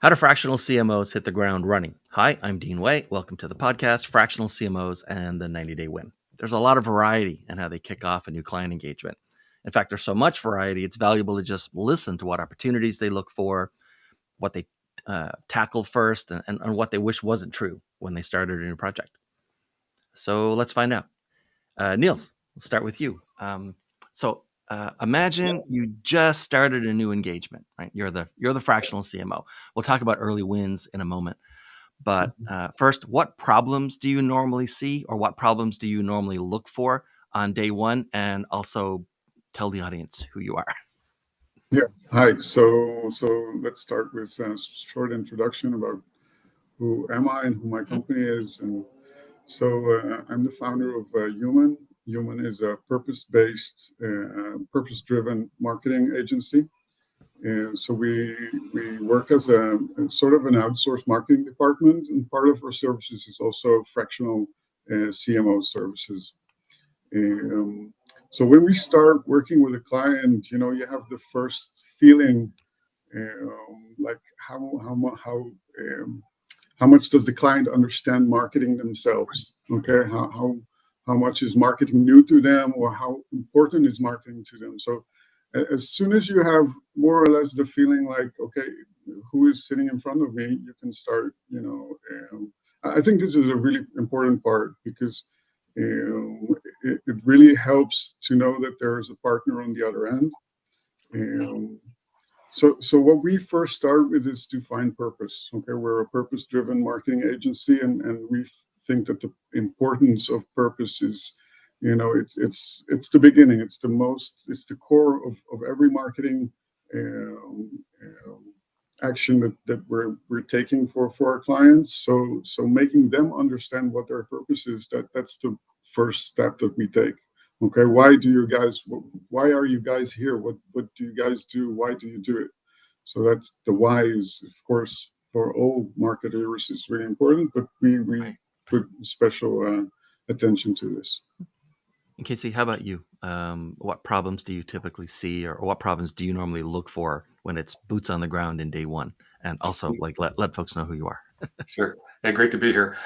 How do fractional CMOs hit the ground running? Hi, I'm Dean Way. Welcome to the podcast, Fractional CMOs and the 90-Day Win. There's a lot of variety in how they kick off a new client engagement. In fact, there's so much variety, it's valuable to just listen to what opportunities they look for, what they tackle first, and what they wish wasn't true when they started a new project. So let's find out. Niels, let's start with you. Imagine you just started a new engagement, right? You're the fractional CMO. We'll talk about early wins in a moment. But first, what problems do you normally see, or what problems do you normally look for on day one? And also tell the audience who you are. Yeah. Hi. So let's start with a short introduction about who am I and who my company is. And I'm the founder of Human. Human is a purpose-based, purpose-driven marketing agency. And so we work as a sort of an outsourced marketing department, and part of our services is also fractional CMO services. Um, so when we start working with a client, you have the first feeling, like how much does the client understand marketing themselves? Okay, how much is marketing new to them, or how important is marketing to them? So as soon as you have more or less the feeling like, okay, who is sitting in front of me, you can start. I think this is a really important part because it really helps to know that there is a partner on the other end. Um, so what we first start with is to find purpose. Okay, we're a purpose-driven marketing agency, and we think that the importance of purpose is, it's the beginning. It's the core of every marketing um, um, action that we're taking for our clients. So making them understand what their purpose is, that's the first step that we take. Okay, why are you guys here? What do you guys do? Why do you do it? So that's the why is, of course, for all marketers is really important, but we Right. put special attention to this. And Casey, how about you? What problems do you typically see, or what problems do you normally look for when it's boots on the ground in day one? And also, like, let folks know who you are. Sure. Hey, great to be here.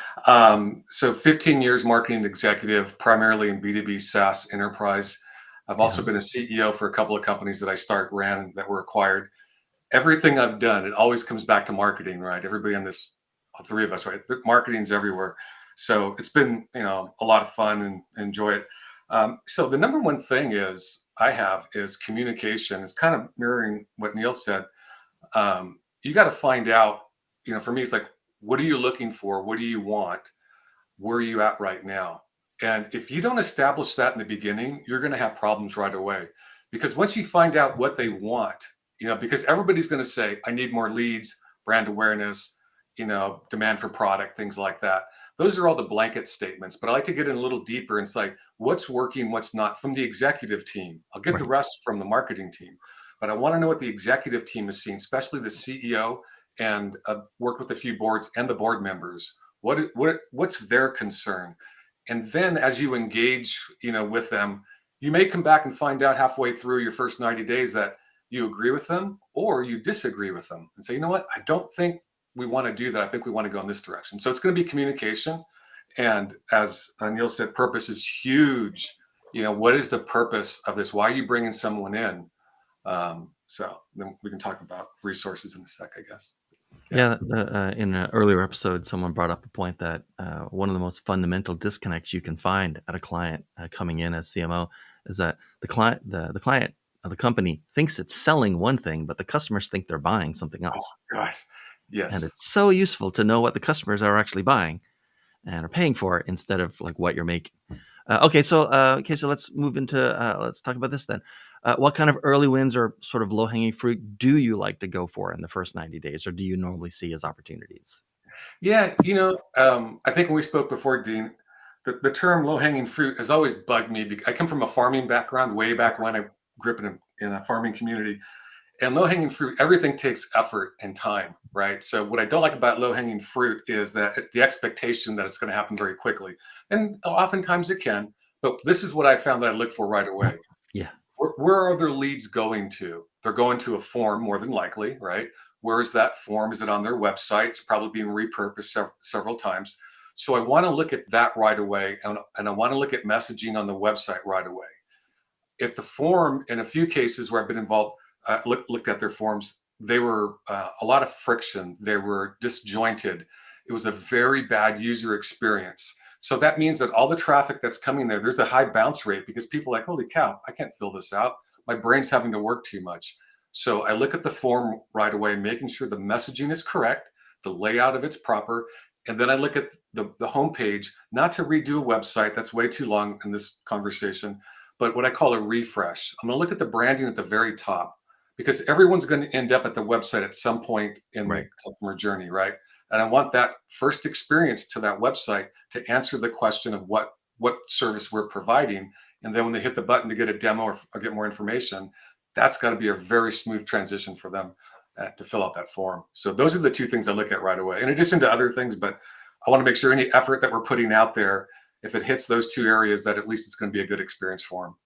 So 15 years marketing executive, primarily in B2B SaaS enterprise. I've also Yeah. been a CEO for a couple of companies that ran that were acquired. Everything I've done, it always comes back to marketing, right? Everybody on this, all three of us, right? Marketing's everywhere. So it's been, a lot of fun and enjoy it. So the number one thing is communication. It's kind of mirroring what Neil said. You got to find out, for me, it's like, what are you looking for? What do you want? Where are you at right now? And if you don't establish that in the beginning, you're going to have problems right away. Because once you find out what they want, because everybody's going to say, I need more leads, brand awareness, demand for product, things like that. Those are all the blanket statements. But I like to get in a little deeper and say, what's working, what's not from the executive team. I'll get the Right. rest from the marketing team. But I want to know what the executive team is seeing, especially the CEO, and work with a few boards and the board members. What's their concern? And then as you engage, with them, you may come back and find out halfway through your first 90 days that you agree with them or you disagree with them and say, you know what, I don't think we want to do that. I think we want to go in this direction. So it's going to be communication. And as Neil said, purpose is huge. What is the purpose of this? Why are you bringing someone in? So then we can talk about resources in a sec, I guess. Yeah. In an earlier episode, someone brought up a point that one of the most fundamental disconnects you can find at a client coming in as CMO is that the company thinks it's selling one thing, but the customers think they're buying something Oh else. gosh, And yes. it's so useful to know what the customers are actually buying and are paying for instead of like what you're making. So let's move into let's talk about this then. What kind of early wins or sort of low hanging fruit do you like to go for in the first 90 days, or do you normally see as opportunities? Yeah, I think when we spoke before, Dean, the term low hanging fruit has always bugged me. I come from a farming background way back when. I grew up in a farming community. And low hanging fruit, everything takes effort and time, right? So what I don't like about low hanging fruit is that the expectation that it's going to happen very quickly. And oftentimes it can, but this is what I found that I look for right away. Yeah. Where are their leads going to? They're going to a form more than likely, right? Where is that form? Is it on their website? It's probably being repurposed several times. So I want to look at that right away, and I want to look at messaging on the website right away. If the form, in a few cases where I've been involved, looked at their forms, they were a lot of friction. They were disjointed. It was a very bad user experience. So that means that all the traffic that's coming there, there's a high bounce rate because people are like, holy cow, I can't fill this out. My brain's having to work too much. So I look at the form right away, making sure the messaging is correct, the layout of it's proper. And then I look at the homepage, not to redo a website. That's way too long in this conversation, but what I call a refresh. I'm going to look at the branding at the very top because everyone's going to end up at the website at some point in the customer journey, right? And I want that first experience to that website to answer the question of what service we're providing. And then when they hit the button to get a demo or get more information, that's got to be a very smooth transition for them to fill out that form. So those are the two things I look at right away, in addition to other things. But I want to make sure any effort that we're putting out there, if it hits those two areas, that at least it's going to be a good experience for them.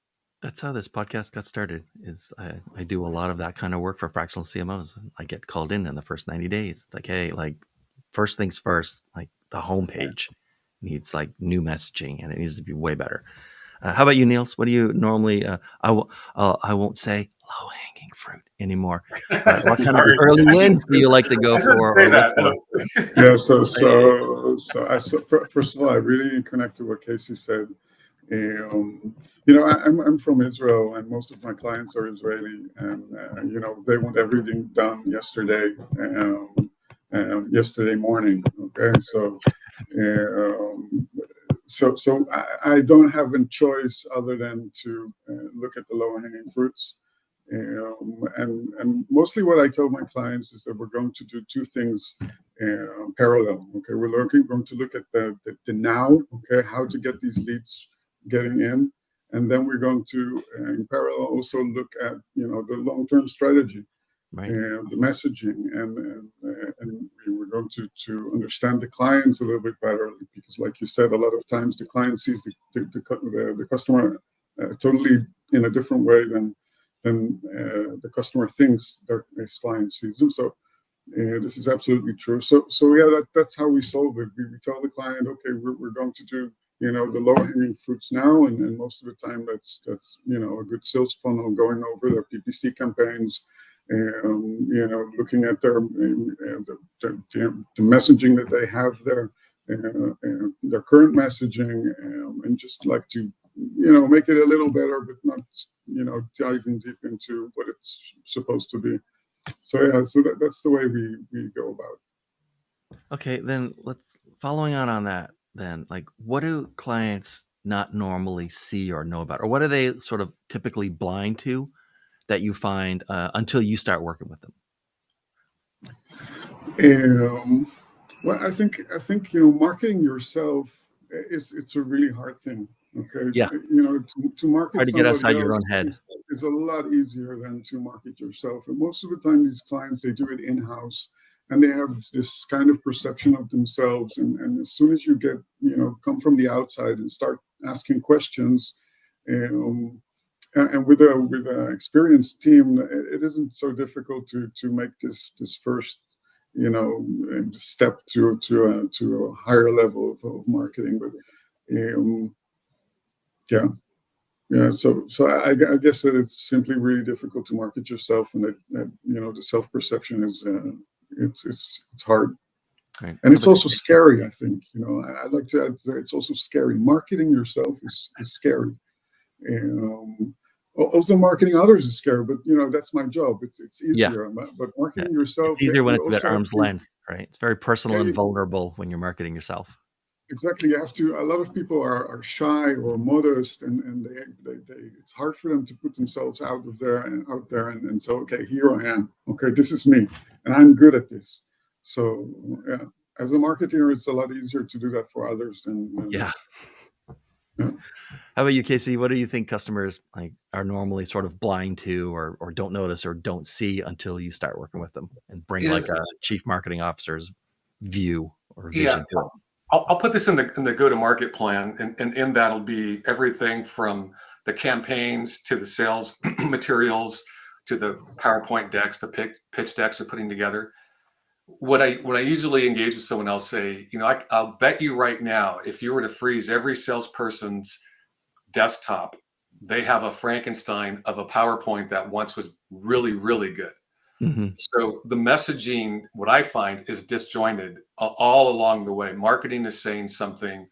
That's how this podcast got started. Is I do a lot of that kind of work for fractional CMOs. I get called in the first 90 days. It's like, hey, like first things first, like the homepage needs like new messaging and it needs to be way better. How about you, Niels? What do you normally? I won't say low hanging fruit anymore. But what kind of early wins do you like to go for or look for? Yeah. So first of all, I really connect to what Casey said. I'm from Israel, and most of my clients are Israeli, and they want everything done yesterday, yesterday morning. Okay, so I don't have a choice other than to look at the low-hanging fruits. And mostly what I tell my clients is that we're going to do two things parallel. Okay, we're going to look at the now. Okay, how to get these leads getting in, and then we're going to in parallel also look at the long-term strategy. Right. And the messaging, and we're going to understand the clients a little bit better, because, like you said, a lot of times the client sees the customer totally in a different way than the customer thinks his client sees them. So this is absolutely true. So yeah, that's how we solve it. We tell the client, okay, we're going to do the low-hanging fruits now, and most of the time that's a good sales funnel, going over their PPC campaigns. Looking at the messaging that they have there, their current messaging, and just like to make it a little better, but not diving deep into what it's supposed to be. So yeah, that's the way we go about it. Okay, then following on that. Then, like, what do clients not normally see or know about, or what are they sort of typically blind to that you find until you start working with them? Well, I think marketing yourself it's a really hard thing. Okay, Yeah. To market Hard to get outside somebody your else own head. is a lot easier than to market yourself. And most of the time, these clients, they do it in-house, and they have this kind of perception of themselves. And as soon as you get come from the outside and start asking questions, and with a experienced team, it isn't so difficult to make this first step to a higher level of marketing. But yeah. So I guess that it's simply really difficult to market yourself, and that the self perception is it's hard. Right. And it's also scary. I think I'd like to add that it's also scary. Marketing yourself is scary. Also, marketing others is scary, but that's my job. It's easier. Yeah. But marketing yourself, it's easier when it's at arm's length, right? It's very personal and vulnerable when you're marketing yourself. Exactly. You have to. A lot of people are shy or modest, and they it's hard for them to put themselves out there. And so, okay, here I am. Okay, this is me, and I'm good at this. So yeah, as a marketer, it's a lot easier to do that for others than yeah. How about you, Casey? What do you think customers are normally sort of blind to, or don't notice, or don't see until you start working with them and bring like a chief marketing officer's view or vision to it? I'll put this in the go-to-market plan, and in that'll be everything from the campaigns to the sales materials to the PowerPoint decks, the pitch decks they're putting together. When I usually engage with someone, I'll say, I'll bet you right now, if you were to freeze every salesperson's desktop, they have a Frankenstein of a PowerPoint that once was really, really good. Mm-hmm. So the messaging, what I find, is disjointed all along the way. Marketing is saying something.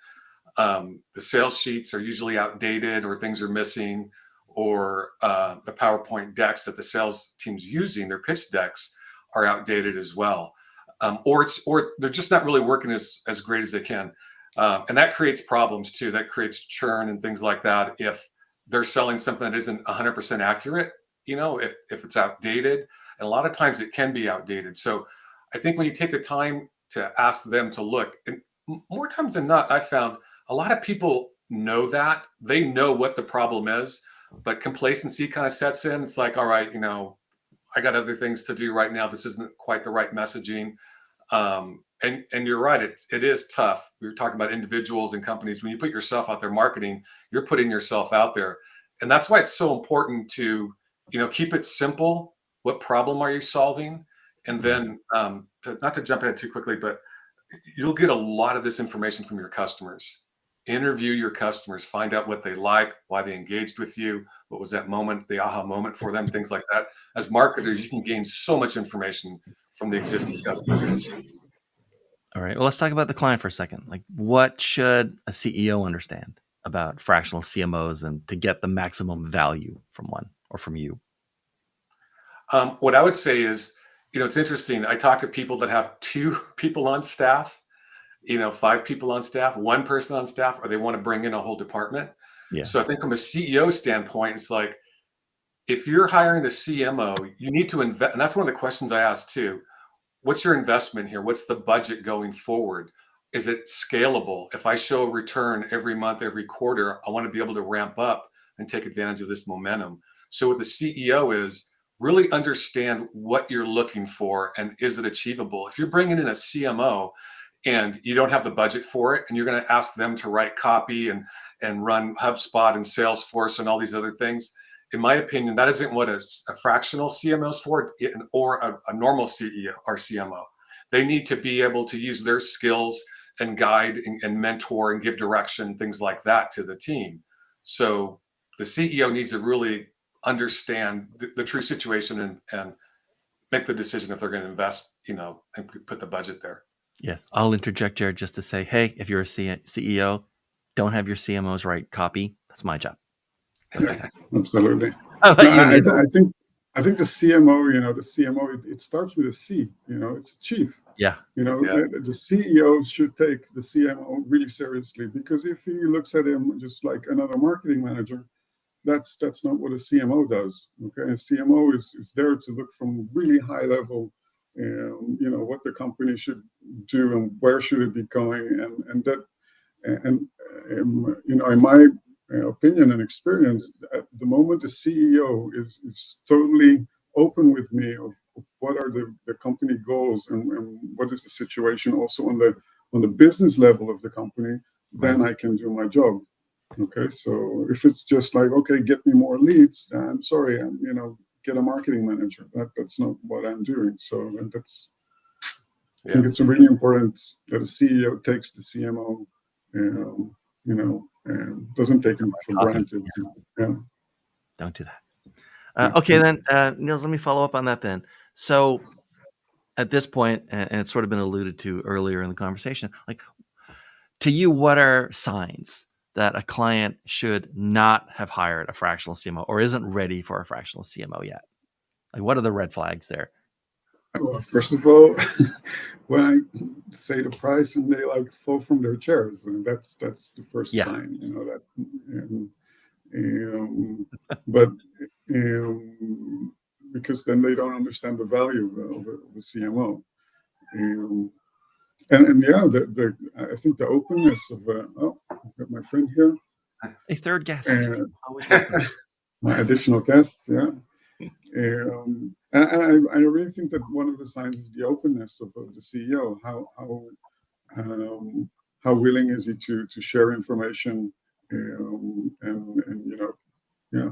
The sales sheets are usually outdated, or things are missing, or the PowerPoint decks that the sales team's using, their pitch decks, are outdated as well. Or they're just not really working as great as they can. And that creates problems too. That creates churn and things like that. If they're selling something that isn't 100% accurate, if it's outdated, and a lot of times it can be outdated. So I think when you take the time to ask them to look, and more times than not, I found a lot of people know that. They know what the problem is, but complacency kind of sets in. It's like, all right, I got other things to do right now. This isn't quite the right messaging. And you're right. It is tough. We were talking about individuals and companies. When you put yourself out there marketing, you're putting yourself out there. And that's why it's so important to, keep it simple. What problem are you solving? And then, not to jump ahead too quickly, but you'll get a lot of this information from your customers. Interview your customers, find out what they like, why they engaged with you, what was that moment, the aha moment for them, things like that. As marketers, you can gain so much information from the existing customer base. All right. Well, let's talk about the client for a second. Like, what should a CEO understand about fractional CMOs and to get the maximum value from one or from you? What I would say is, it's interesting. I talk to people that have 2 people on staff, 5 people on staff, 1 person on staff, or they want to bring in a whole department. Yeah. So I think from a CEO standpoint, it's like, if you're hiring a CMO, you need to invest. And that's one of the questions I ask too. What's your investment here? What's the budget going forward? Is it scalable? If I show a return every month, every quarter, I want to be able to ramp up and take advantage of this momentum. So what the CEO is, really understand what you're looking for and is it achievable? If you're bringing in a CMO and you don't have the budget for it, and you're going to ask them to write copy and run HubSpot and Salesforce and all these other things, in my opinion, that isn't what a fractional CMO is for, or a normal CEO or CMO. They need to be able to use their skills and guide and mentor and give direction, things like that, to the team. So the CEO needs to really understand the true situation and make the decision if they're going to invest, and put the budget there. Yes. I'll interject, Jared, just to say, hey, if you're a CEO, don't have your CMOs write copy. That's my job. Yeah, absolutely. How about you, Niels? I think the CMO, the CMO, it starts with a C. It's chief. Yeah. The CEO should take the CMO really seriously, because if he looks at him just like another marketing manager, that's not what a CMO does. Okay, a CMO is there to look from really high level, what the company should do and where should it be going, and that, and in my opinion and experience, at the moment the CEO is totally open with me of what are the company goals and what is the situation also on the business level of the company, then I can do my job. Okay, so if it's just like, okay, get me more leads, I'm sorry, get a marketing manager. That's not what I'm doing. So that's, I think it's really important that a CEO takes the CMO, and doesn't take him for granted. Yeah. Don't do that. Okay, then, Niels, let me follow up on that then. So at this point, and it's sort of been alluded to earlier in the conversation, like, to you, what are signs that a client should not have hired a fractional CMO or isn't ready for a fractional CMO yet? Like, what are the red flags there? Well, first of all, when I say the price and they like fall from their chairs, and that's the first sign, that. But because then they don't understand the value of a CMO. And yeah, I think the openness of I've got my friend here. A third guest. My additional guest, yeah. And I really think that one of the signs is the openness of the CEO. How willing is he to share information, and yeah.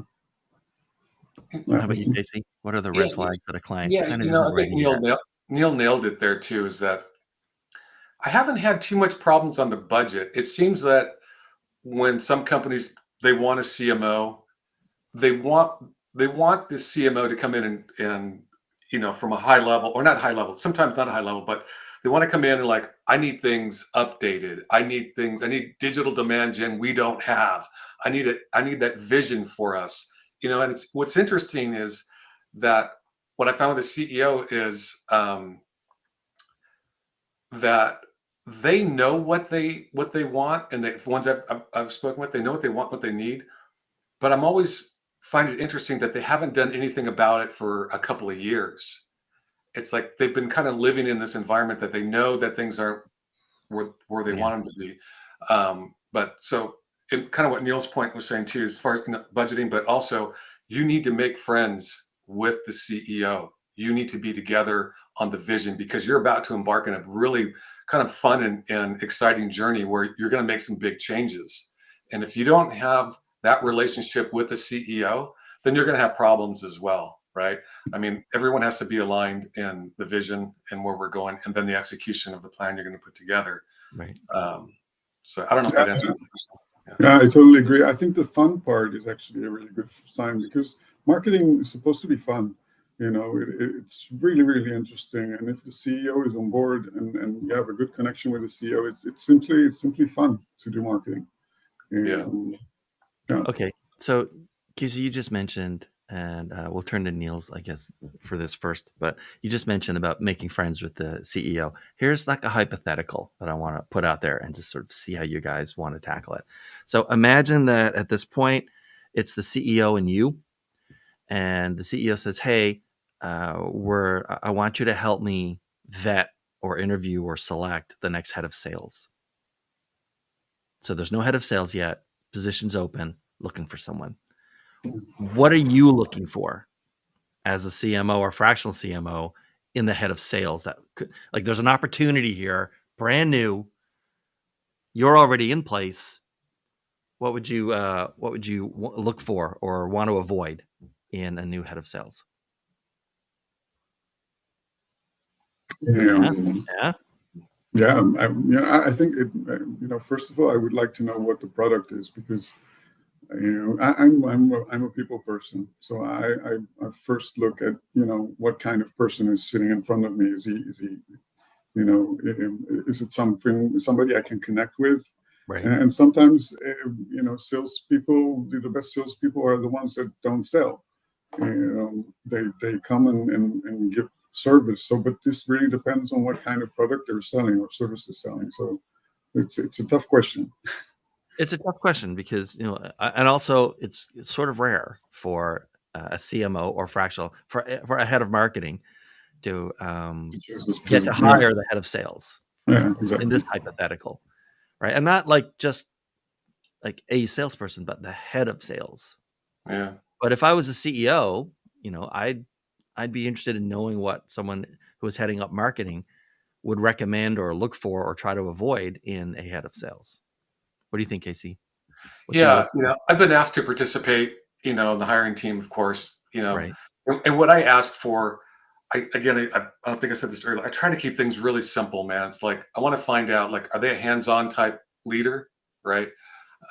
How about you, Casey? What are the Yeah, red flags that a client yeah. kind of I isn't think ready yet? Neil nailed it there too. Is that I haven't had too much problems on the budget. It seems that when some companies they want a CMO, they want they want the CMO to come in and from a high level or not high level, sometimes not a high level, but they want to come in and like I need things updated. I need digital demand gen we don't have. I need that vision for us. And it's what's interesting is that what I found with the CEO is that they know what they want, and the ones I've spoken with, they know what they want, what they need. But I'm always find it interesting that they haven't done anything about it for a couple of years. It's like they've been kind of living in this environment that they know that things aren't where they Yeah, want them to be. But so, and kind of what Neil's point was saying too, as far as budgeting, but also you need to make friends with the CEO. You need to be together on the vision because you're about to embark on a really kind of fun and exciting journey where you're going to make some big changes. And if you don't have that relationship with the CEO, then you're going to have problems as well, right? I mean, everyone has to be aligned in the vision and where we're going, and then the execution of the plan you're going to put together. right. Um, so I don't know if Yeah, that answers your question. Yeah. yeah, I totally agree. I think the fun part is actually a really good sign because marketing is supposed to be fun. It's really, really interesting. And if the CEO is on board and you have a good connection with the CEO, it's simply fun to do marketing. Yeah. And yeah, Okay, so Casey, you just mentioned, and we'll turn to Niels, I guess, for this first. But you just mentioned about making friends with the CEO. Here's like a hypothetical that I want to put out there and just sort of see how you guys want to tackle it. So imagine that at this point, it's the CEO and you, and the CEO says, "Hey, I want you to help me vet or interview or select the next head of sales." So there's no head of sales yet. Position's open, looking for someone. What are you looking for as a CMO or fractional CMO in the head of sales? That could, like, there's an opportunity here, brand new. You're already in place. What would you look for or want to avoid in a new head of sales? Yeah, yeah, yeah, yeah. I think first of all, I would like to know what the product is because I'm a people person, so I first look at what kind of person is sitting in front of me. Is he is it somebody I can connect with? right. And sometimes salespeople, the best salespeople are the ones that don't sell. They come and give service. So, but this really depends on what kind of product they're selling or service they're selling. So it's a tough question. It's a tough question because and also it's sort of rare for a CMO or fractional for a head of marketing to It's just get to yeah, hire the head of sales yeah, in exactly. this hypothetical, right? And not like just like a salesperson, but the head of sales. Yeah. But if I was a CEO, I'd be interested in knowing what someone who is heading up marketing would recommend or look for or try to avoid in a head of sales. What do you think, Casey? What should you Yeah. look for? I've been asked to participate, in the hiring team, of course, Right. and what I asked for, I don't think I said this earlier. I try to keep things really simple, man. It's like, I want to find out, like, are they a hands-on type leader? Right.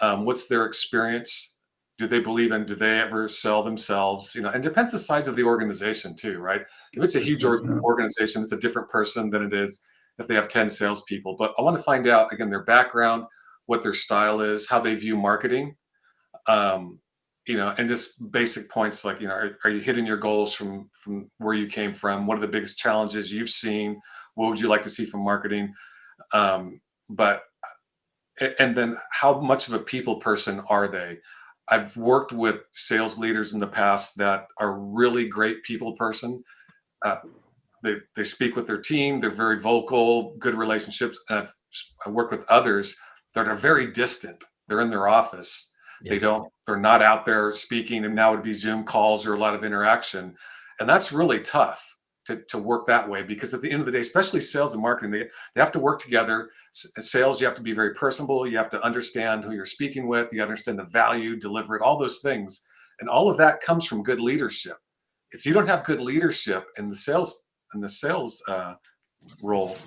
What's their experience? Do they ever sell themselves? And it depends the size of the organization too, right? If it's a huge Yeah. organization, it's a different person than it is if they have 10 salespeople. But I want to find out, again, their background, what their style is, how they view marketing, um, and just basic points like, are you hitting your goals from where you came from? What are the biggest challenges you've seen? What would you like to see from marketing? But and then how much of a people person are they? I've worked with sales leaders in the past that are really great people person. Uh, they speak with their team. They're very vocal, good relationships. And I worked with others that are very distant. They're in their office. Yeah. They're not out there speaking. And now it'd be Zoom calls or a lot of interaction. And that's really tough to work that way because at the end of the day, especially sales and marketing, they have to work together. Sales, you have to be very personable. You have to understand who you're speaking with. You understand the value, deliver it, all those things. And all of that comes from good leadership. If you don't have good leadership in the sales role,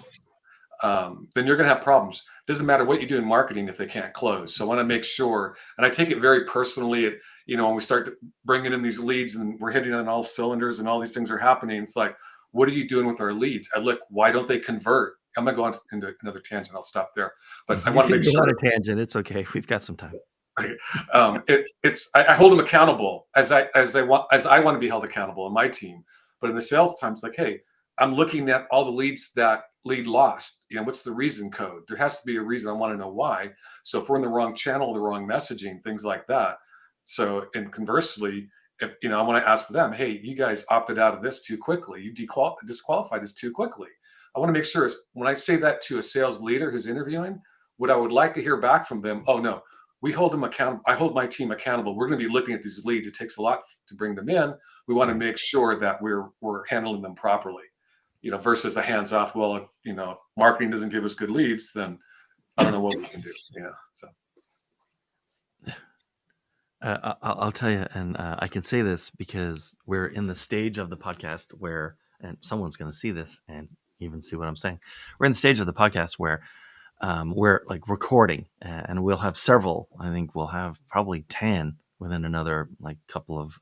then you're going to have problems. Doesn't matter what you do in marketing if they can't close. So I want to make sure, and I take it very personally. When we start bringing in these leads and we're hitting on all cylinders and all these things are happening, it's like, what are you doing with our leads? I look, why don't they convert? I'm going to go on into another tangent. I'll stop there. But I want to make sure. On a tangent. It's okay. We've got some time. I hold them accountable as I want to be held accountable in my team. But in the sales time, it's like, hey, I'm looking at all the leads that lead lost. What's the reason code? There has to be a reason. I want to know why. So if we're in the wrong channel, the wrong messaging, things like that. So, and conversely, if I want to ask them, hey, you guys opted out of this too quickly. You disqualified this too quickly. I want to make sure when I say that to a sales leader who's interviewing, what I would like to hear back from them, oh no, we hold them accountable. I hold my team accountable. We're going to be looking at these leads. It takes a lot to bring them in. We want to make sure that we're handling them properly, versus a hands-off. Well, marketing doesn't give us good leads, then I don't know what we can do. So. I'll tell you, and I can say this because we're in the stage of the podcast where, and someone's going to see this and even see what I'm saying. We're in the stage of the podcast where we're like recording, and we'll have several. I think we'll have probably 10 within another couple of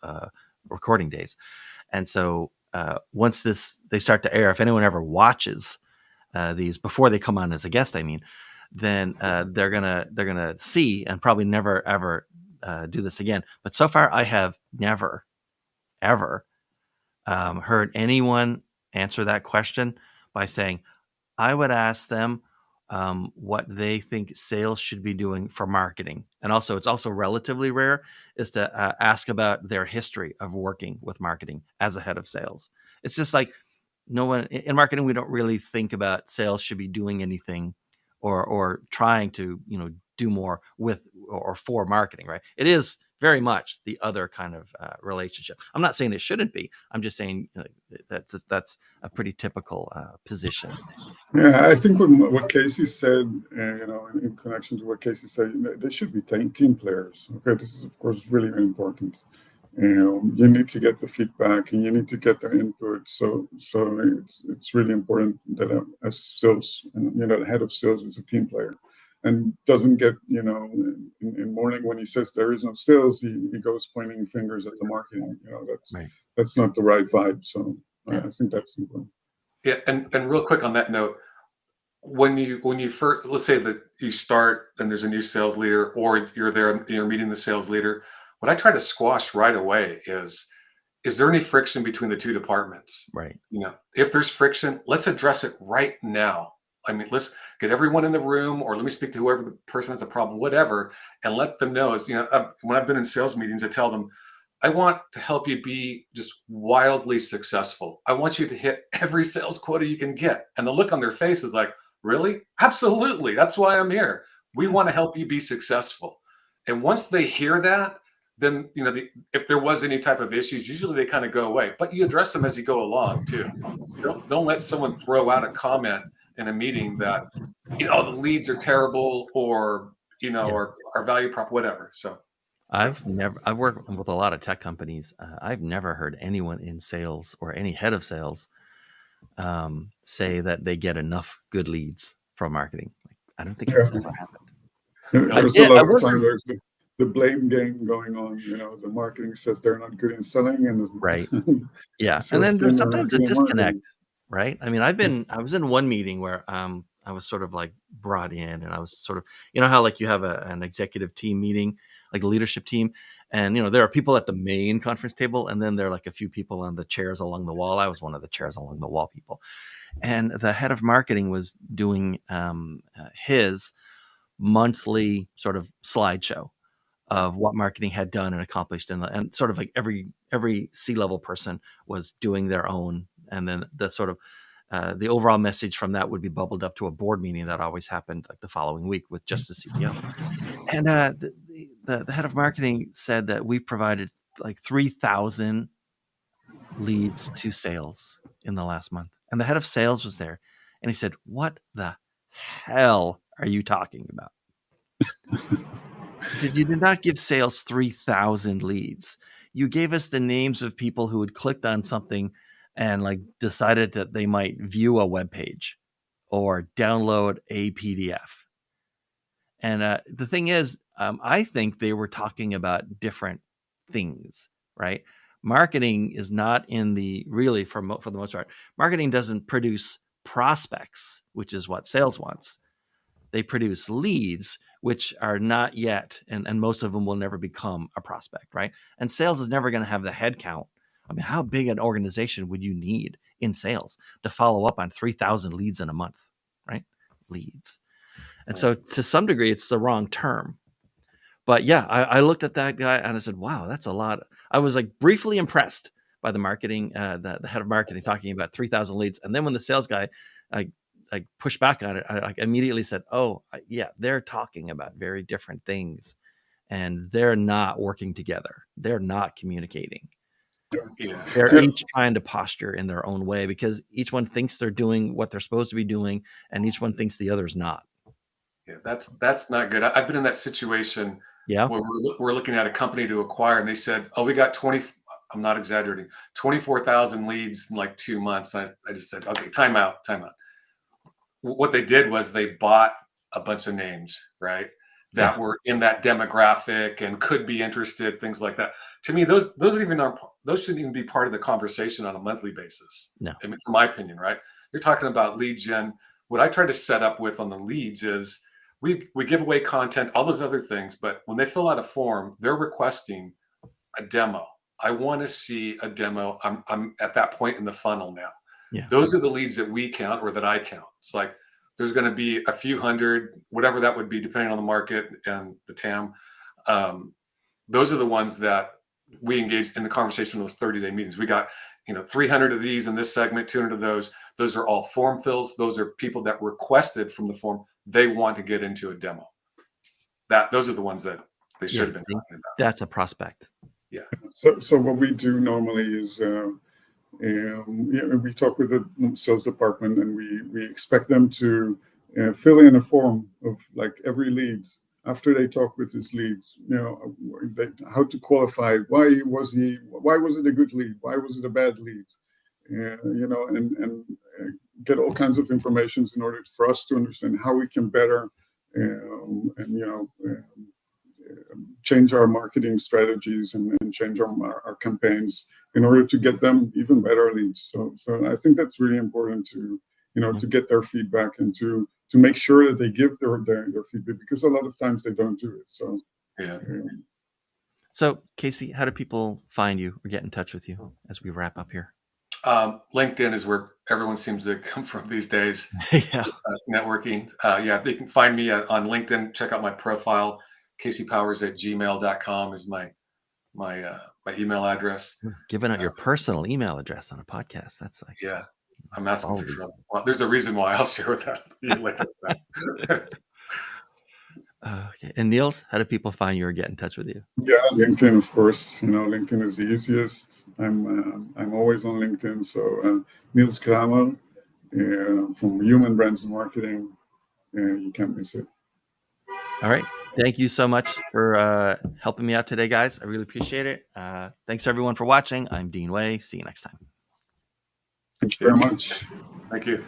recording days. And so once they start to air, if anyone ever watches these before they come on as a guest, then they're gonna see and probably never ever do this again. But so far, I have never ever heard anyone answer that question by saying, I would ask them what they think sales should be doing for marketing. And also, it's also relatively rare is to ask about their history of working with marketing as a head of sales. It's just like no one in marketing, we don't really think about sales should be doing anything or trying to, do more with or for marketing, right? It is very much the other kind of relationship. I'm not saying it shouldn't be. I'm just saying that's a pretty typical position. Yeah, I think what Casey said, in connection to what Casey said, they should be team players. Okay, this is of course really important. You need to get the feedback and you need to get their input. So it's really important that as sales, the head of sales is a team player, and doesn't get in morning when he says there is no sales, he goes pointing fingers at the marketing. That's not the right vibe. So I think that's important. Yeah, and real quick on that note, when you first, let's say that you start and there's a new sales leader, or you're there and you're meeting the sales leader, what I try to squash right away is there any friction between the two departments? Right. If there's friction, let's address it right now. Let's get everyone in the room, or let me speak to whoever the person has a problem, whatever, and let them know. When I've been in sales meetings, I tell them, I want to help you be just wildly successful. I want you to hit every sales quota you can get. And the look on their face is like, really? Absolutely. That's why I'm here. We want to help you be successful. And once they hear that, then, if there was any type of issues, usually they kind of go away, but you address them as you go along too. Don't let someone throw out a comment in a meeting that, the leads are terrible, or, or our value prop, whatever. So. I've worked with a lot of tech companies. I've never heard anyone in sales or any head of sales say that they get enough good leads from marketing. I don't think it's ever happened. There's a lot of time there's the blame game going on. The marketing says they're not good in selling, and right. Yeah, and then there's sometimes a disconnect, right? I was in one meeting where I was sort of like brought in, and I was sort of, how like you have an executive team meeting, like a leadership team, and there are people at the main conference table, and then there are like a few people on the chairs along the wall. I was one of the chairs along the wall people, and the head of marketing was doing his monthly sort of slideshow of what marketing had done and accomplished, and sort of like every C-level person was doing their own, and then the sort of the overall message from that would be bubbled up to a board meeting that always happened like the following week with just the CEO. And the head of marketing said that we provided like 3,000 leads to sales in the last month, and the head of sales was there, and he said, "What the hell are you talking about?" He said, "You did not give sales 3,000 leads. you gave us the names of people who had clicked on something and like decided that they might view a web page or download a PDF. And the thing is, I think they were talking about different things, right? Marketing is not in the really for the most part. Marketing doesn't produce prospects, which is what sales wants. They produce leads, which are not yet, and most of them will never become a prospect, right? And sales is never going to have the head count. I mean, how big an organization would you need in sales to follow up on 3,000 leads in a month, right? Leads. And so to some degree, it's the wrong term. But yeah, I looked at that guy and I said, wow, that's a lot. I was like briefly impressed by the marketing, the head of marketing talking about 3,000 leads. And then when the sales guy, I pushed back on it, I immediately said, oh, yeah, they're talking about very different things and they're not working together. They're not communicating. Yeah. They're each trying to posture in their own way because each one thinks they're doing what they're supposed to be doing and each one thinks the other's not. Yeah, that's not good. I've been in that situation Yeah. where we're looking at a company to acquire, and they said, "Oh, we got 20." I'm not exaggerating. 24,000 leads in like 2 months. I just said, "Okay, time out, time out." What they did was they bought a bunch of names, right? That were in that demographic and could be interested, things like that. To me, those shouldn't even be part of the conversation on a monthly basis. No. I mean, from my opinion, right? You're talking about lead gen. What I try to set up with on the leads is we give away content, all those other things, but when they fill out a form, they're requesting a demo. I want to see a demo. I'm at that point in the funnel now. Yeah. Those are the leads that we count or that I count. It's like there's going to be a few hundred, whatever that would be, depending on the market and the TAM. Those are the ones that we engage in the conversation in those 30-day meetings. We got 300 of these in this segment, 200 of those. Those are all form fills. Those are people that requested from the form they want to get into a demo. Those are the ones that they should have been talking about. That's a prospect. Yeah. So what we do normally is we talk with the sales department and we expect them to fill in a form of like every leads after they talk with this lead, how to qualify, why was it a good lead, why was it a bad lead, and get all kinds of information in order for us to understand how we can better change our marketing strategies and change our campaigns in order to get them even better leads. So I think that's really important to to get their feedback and to make sure that they give their feedback, because a lot of times they don't do it. So yeah. So Casey, how do people find you or get in touch with you as we wrap up here? LinkedIn is where everyone seems to come from these days. Yeah. Networking. They can find me on LinkedIn. Check out my profile. CaseyPowers@gmail.com is my email address. Giving out your personal email address on a podcast. That's like, yeah, I'm asking for trouble. Well, there's a reason why. I'll share with that later. Okay. And Niels, how do people find you or get in touch with you? Yeah, LinkedIn, of course. LinkedIn is the easiest. I'm always on LinkedIn. So Niels Kramer from Human Brands and Marketing. You can't miss it. All right. Thank you so much for helping me out today, guys. I really appreciate it. Thanks everyone for watching. I'm Dean Way. See you next time. Thank you very much. Thank you.